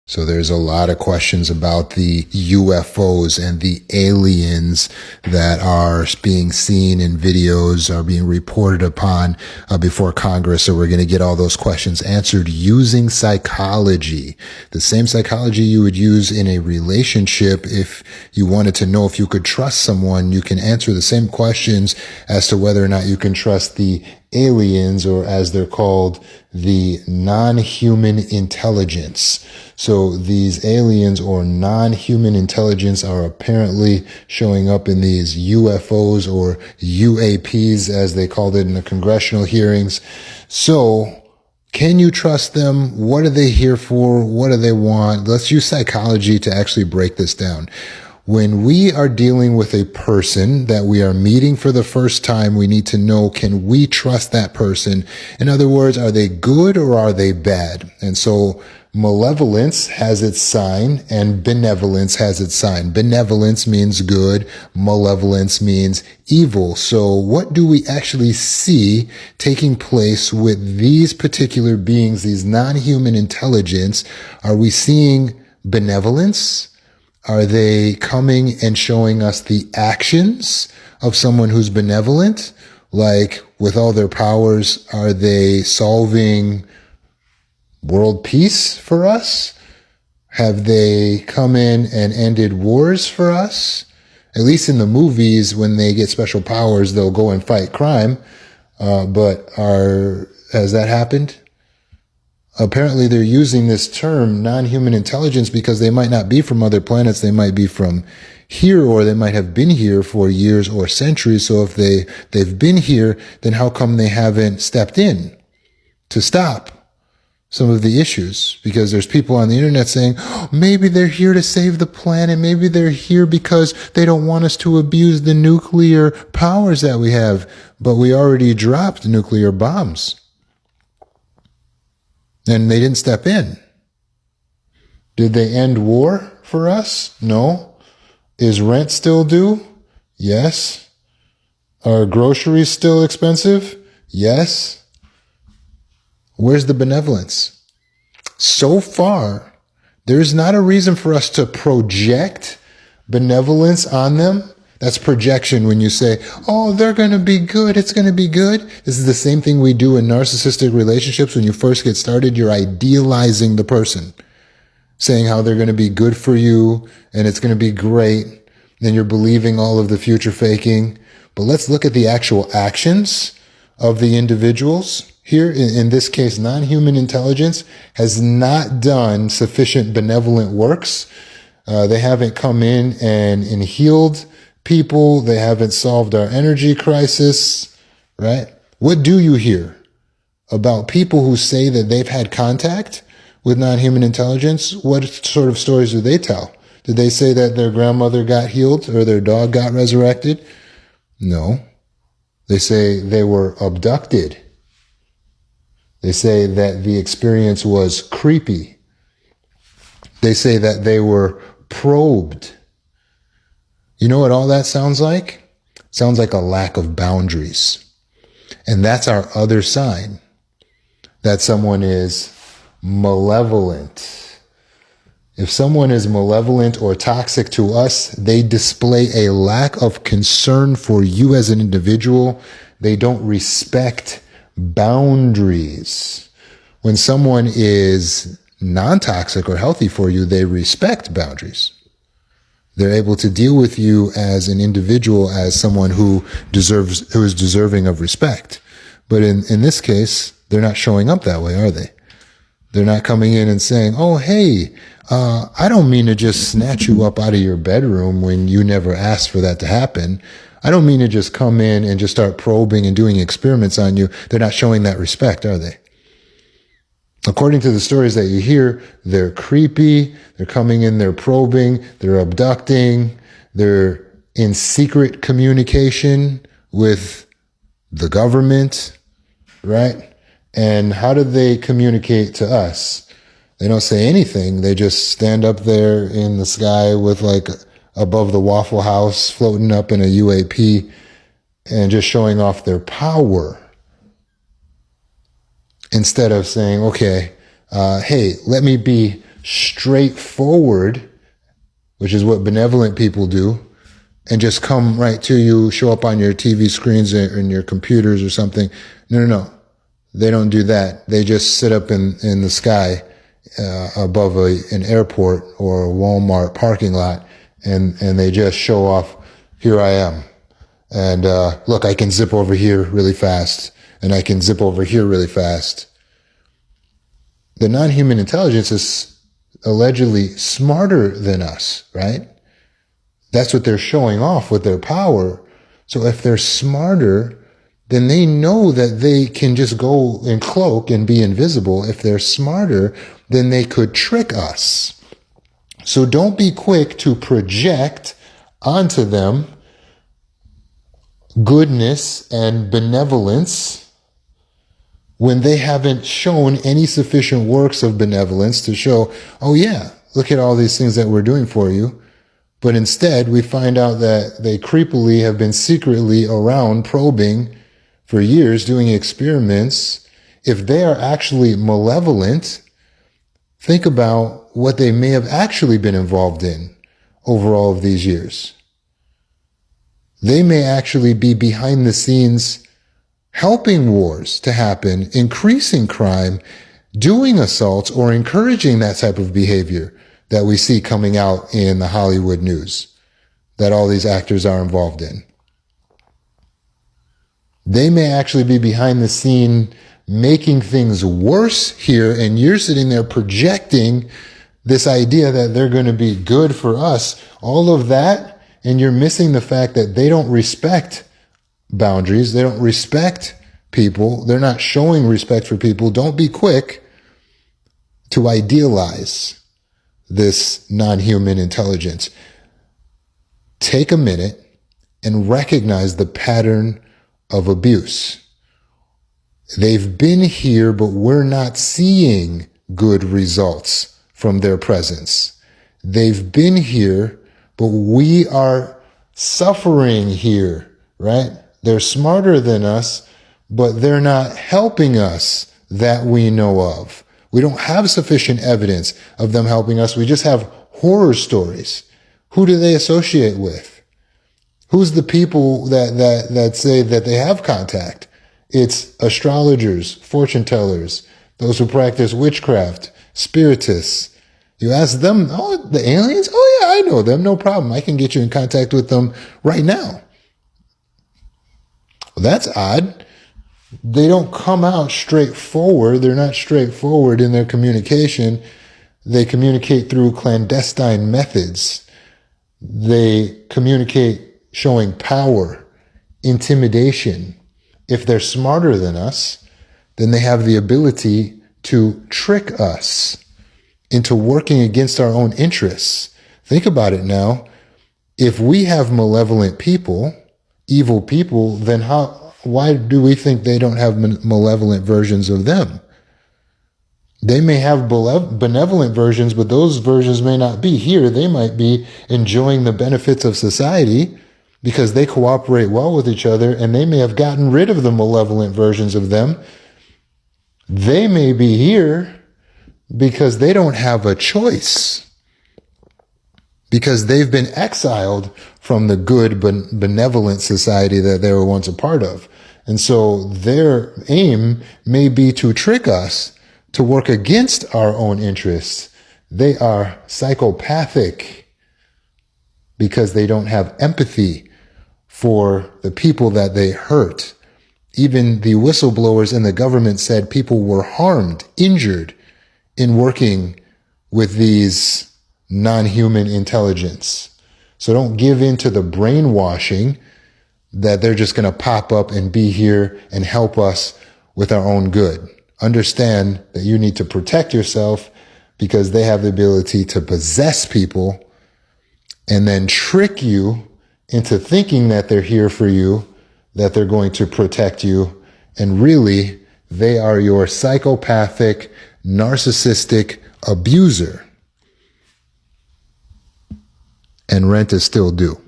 So there's a lot of questions about the UFOs and the aliens that are being seen in videos, are being reported upon before Congress. So we're going to get all those questions answered using psychology, the same psychology you would use in a relationship. If you wanted to know if you could trust someone, you can answer the same questions as to whether or not you can trust the aliens, or as they're called, the non-human intelligence. So these aliens or non-human intelligence are apparently showing up in these UFOs, or UAPs as they called it in the congressional hearings. So can you trust them? What are they here for? What do they want? Let's use psychology to actually break this down. When we are dealing with a person that we are meeting for the first time, we need to know, can we trust that person? In other words, are they good or are they bad? And so malevolence has its sign and benevolence has its sign. Benevolence means good. Malevolence means evil. So what do we actually see taking place with these particular beings, these non-human intelligence? Are we seeing benevolence? Are they coming and showing us the actions of someone who's benevolent? Like, with all their powers, are they solving world peace for us? Have they come in and ended wars for us? At least in the movies, when they get special powers, they'll go and fight crime. But has that happened? Apparently they're using this term non-human intelligence because they might not be from other planets. They might be from here, or they might have been here for years or centuries. So if they've been here, then how come they haven't stepped in to stop some of the issues? Because there's people on the internet saying, oh, maybe they're here to save the planet. Maybe they're here because they don't want us to abuse the nuclear powers that we have. But we already dropped nuclear bombs. And they didn't step in. Did they end war for us? No. Is rent still due? Yes. Are groceries still expensive? Yes. Where's the benevolence? So far, there's not a reason for us to project benevolence on them. That's projection. When you say, oh, they're going to be good, it's going to be good. This is the same thing we do in narcissistic relationships. When you first get started, you're idealizing the person, saying how they're going to be good for you and it's going to be great. Then you're believing all of the future faking. But let's look at the actual actions of the individuals. Here, in this case, non-human intelligence has not done sufficient benevolent works. They haven't come in and healed people. They haven't solved our energy crisis, right? What do you hear about people who say that they've had contact with non-human intelligence? What sort of stories do they tell? Did they say that their grandmother got healed or their dog got resurrected? No. They say they were abducted. They say that the experience was creepy. They say that they were probed. You know what all that sounds like? Sounds like a lack of boundaries. And that's our other sign that someone is malevolent. If someone is malevolent or toxic to us, they display a lack of concern for you as an individual. They don't respect boundaries. When someone is non-toxic or healthy for you, they respect boundaries. They're able to deal with you as an individual, as someone who is deserving of respect. But in this case, they're not showing up that way, are they? They're not coming in and saying, oh, hey, I don't mean to just snatch you up out of your bedroom when you never asked for that to happen. I don't mean to just come in and just start probing and doing experiments on you. They're not showing that respect, are they? According to the stories that you hear, they're creepy, they're coming in, they're probing, they're abducting, they're in secret communication with the government, right? And how do they communicate to us? They don't say anything. They just stand up there in the sky with like above the Waffle House, floating up in a UAP and just showing off their power. Instead of saying, okay, hey, let me be straightforward, which is what benevolent people do, and just come right to you, show up on your TV screens or in your computers or something. No. They don't do that. They just sit up in the sky above an airport or a Walmart parking lot, and they just show off, here I am. And look, I can zip over here really fast, and I can zip over here really fast. The non-human intelligence is allegedly smarter than us, right? That's what they're showing off with their power. So if they're smarter, then they know that they can just go and cloak and be invisible. If they're smarter, then they could trick us. So don't be quick to project onto them goodness and benevolence when they haven't shown any sufficient works of benevolence to show, oh yeah, look at all these things that we're doing for you. But instead, we find out that they creepily have been secretly around probing for years, doing experiments. If they are actually malevolent, think about what they may have actually been involved in over all of these years. They may actually be behind the scenes helping wars to happen, increasing crime, doing assaults, or encouraging that type of behavior that we see coming out in the Hollywood news that all these actors are involved in. They may actually be behind the scene making things worse here, and you're sitting there projecting this idea that they're going to be good for us. All of that, and you're missing the fact that they don't respect boundaries. They don't respect people. They're not showing respect for people. Don't be quick to idealize this non-human intelligence. Take a minute and recognize the pattern of abuse. They've been here, but we're not seeing good results from their presence. They've been here, but we are suffering here, right? They're smarter than us, but they're not helping us that we know of. We don't have sufficient evidence of them helping us. We just have horror stories. Who do they associate with? Who's the people that say that they have contact? It's astrologers, fortune tellers, those who practice witchcraft, spiritists. You ask them, oh, the aliens? Oh yeah, I know them, no problem. I can get you in contact with them right now. Well, that's odd. They don't come out straightforward. They're not straightforward in their communication. They communicate through clandestine methods. They communicate showing power, intimidation. If they're smarter than us, then they have the ability to trick us into working against our own interests. Think about it now. If we have malevolent people, evil people, then why do we think they don't have malevolent versions of them? They may have benevolent versions, but those versions may not be here. They might be enjoying the benefits of society because they cooperate well with each other, and they may have gotten rid of the malevolent versions of them. They may be here because they don't have a choice, because they've been exiled from the good, benevolent society that they were once a part of. And so their aim may be to trick us to work against our own interests. They are psychopathic because they don't have empathy for the people that they hurt. Even the whistleblowers in the government said people were harmed, injured in working with these non-human intelligence. So don't give in to the brainwashing that they're just going to pop up and be here and help us with our own good. Understand that you need to protect yourself because they have the ability to possess people and then trick you into thinking that they're here for you, that they're going to protect you. And really, they are your psychopathic, narcissistic abuser. And rent is still due.